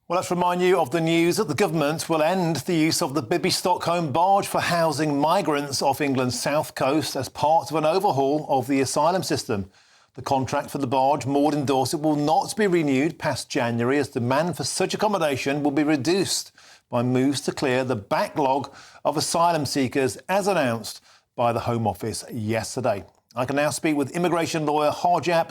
Well, let's remind you of the news that the government will end the use of the Bibby Stockholm barge for housing migrants off England's south coast as part of an overhaul of the asylum system. The contract for the barge moored in Dorset will not be renewed past January as demand for such accommodation will be reduced by moves to clear the backlog of asylum seekers as announced by the Home Office yesterday. I can now speak with immigration lawyer Harjap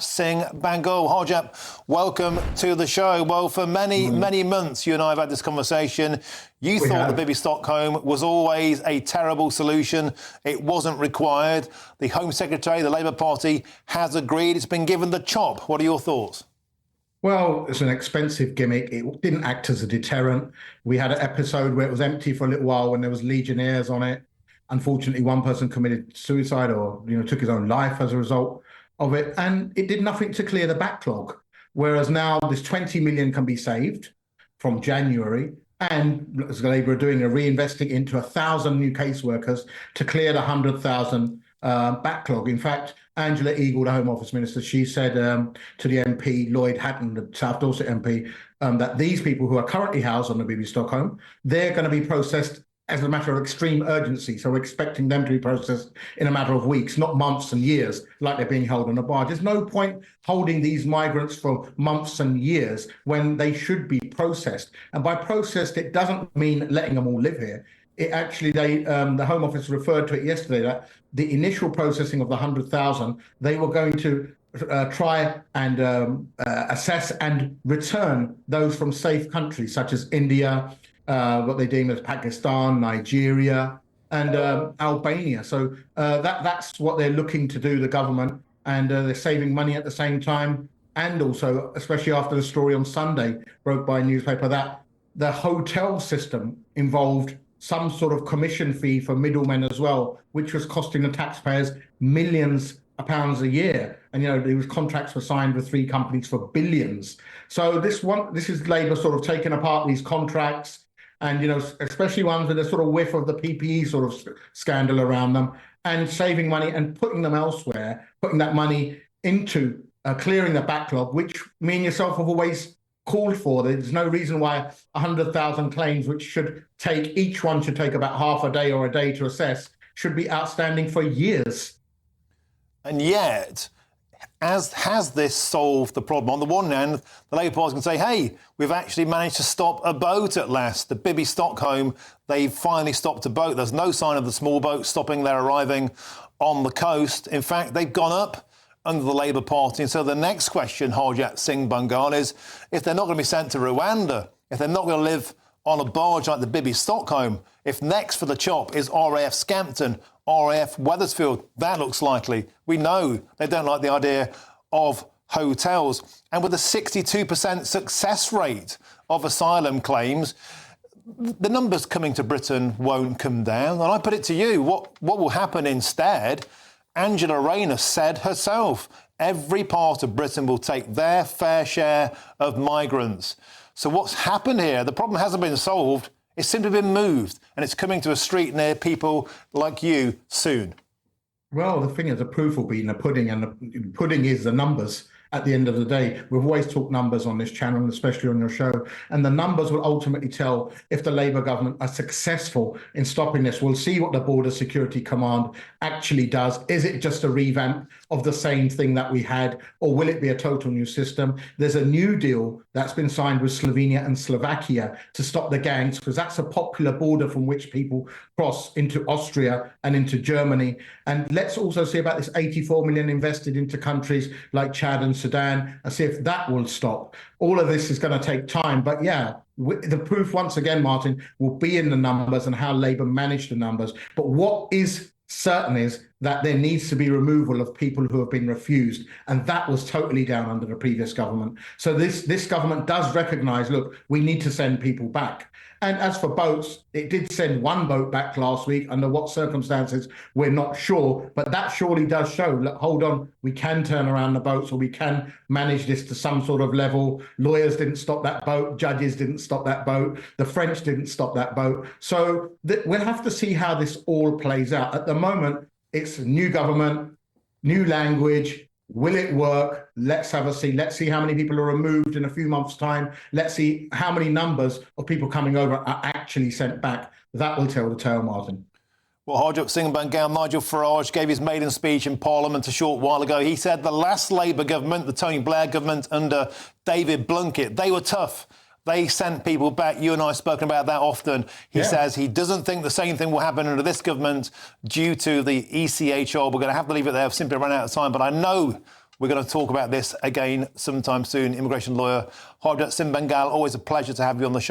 Bhangal. Harjap, welcome to the show. Well, for many months, you and I have had this conversation. You thought the Bibby Stockholm was always a terrible solution. It wasn't required. The Home Secretary, the Labour Party, has agreed. It's been given the chop. What are your thoughts? Well, it's an expensive gimmick. It didn't act as a deterrent. We had an episode where it was empty for a little while when there was Legionnaires on it. Unfortunately, one person committed suicide or took his own life as a result of it, and it did nothing to clear the backlog. Whereas now this 20 million can be saved from January, and as Labour are doing, are reinvesting into 1,000 new caseworkers to clear the 100,000 backlog. In fact, Angela Eagle, the Home Office Minister, she said to the MP, Lloyd Hatton, the South Dorset MP, that these people who are currently housed on the Bibby Stockholm, they're going to be processed as a matter of extreme urgency. So we're expecting them to be processed in a matter of weeks, not months and years, like they're being held on a barge. There's no point holding these migrants for months and years when they should be processed. And by processed, it doesn't mean letting them all live here. It actually, the Home Office referred to it yesterday, that the initial processing of the 100,000, they were going to try and assess and return those from safe countries such as India, what they deem as Pakistan, Nigeria, and Albania. So that's what they're looking to do, the government, and they're saving money at the same time. And also, especially after the story on Sunday broke by a newspaper, that the hotel system involved some sort of commission fee for middlemen as well, which was costing the taxpayers millions of pounds a year. And, these contracts were signed with 3 companies for billions. So this is Labour sort of taking apart these contracts, and, especially ones with a sort of whiff of the PPE sort of scandal around them, and saving money and putting them elsewhere, putting that money into clearing the backlog, which me and yourself have always called for. There's no reason why 100,000 claims, which each one should take about half a day or a day to assess, should be outstanding for years. And yet, has this solved the problem? On the one hand, the Labour Party can say, hey, we've actually managed to stop a boat at last. The Bibby Stockholm, they've finally stopped a boat. There's no sign of the small boat stopping their arriving on the coast. In fact, they've gone up under the Labour Party. And so the next question, Harjap Bhangal, is if they're not going to be sent to Rwanda, if they're not going to live on a barge like the Bibby Stockholm, if next for the chop is RAF Scampton, RAF Wethersfield, that looks likely. We know they don't like the idea of hotels. And with a 62% success rate of asylum claims, the numbers coming to Britain won't come down. And I put it to you, what will happen instead? Angela Rayner said herself, every part of Britain will take their fair share of migrants. So what's happened here? The problem hasn't been solved. It's simply been moved, and it's coming to a street near people like you soon. Well, the thing is, the proof will be in the pudding, and the pudding is the numbers. At the end of the day, we've always talked numbers on this channel, and especially on your show, and the numbers will ultimately tell if the Labour government are successful in stopping this. We'll see what the Border Security Command actually does. Is it just a revamp of the same thing that we had, or will it be a total new system? There's a new deal that's been signed with Slovenia and Slovakia to stop the gangs, because that's a popular border from which people cross into Austria and into Germany. And let's also see about this 84 million invested into countries like Chad and Sudan, and see if that will stop. All of this is going to take time, but yeah, the proof once again, Martin, will be in the numbers and how Labour managed the numbers. But what is certain is that there needs to be removal of people who have been refused, and that was totally down under the previous government. So this government does recognise, look, we need to send people back. And as for boats, it did send one boat back last week. Under what circumstances, we're not sure. But that surely does show, look, hold on, we can turn around the boats, or we can manage this to some sort of level. Lawyers didn't stop that boat. Judges didn't stop that boat. The French didn't stop that boat. So we'll have to see how this all plays out. At the moment, it's a new government, new language, Will it work? Let's have a see. Let's see how many people are removed in a few months' time. Let's see how many numbers of people coming over are actually sent back. That will tell the tale, Martin. Well, Harjap Bhangal, Nigel Farage gave his maiden speech in Parliament a short while ago. He said the last Labour government, the Tony Blair government under David Blunkett, they were tough. They sent people back. You and I have spoken about that often. He says he doesn't think the same thing will happen under this government due to the ECHR. We're going to have to leave it there. I've simply run out of time. But I know we're going to talk about this again sometime soon. Immigration lawyer Harjap Bhangal, always a pleasure to have you on the show.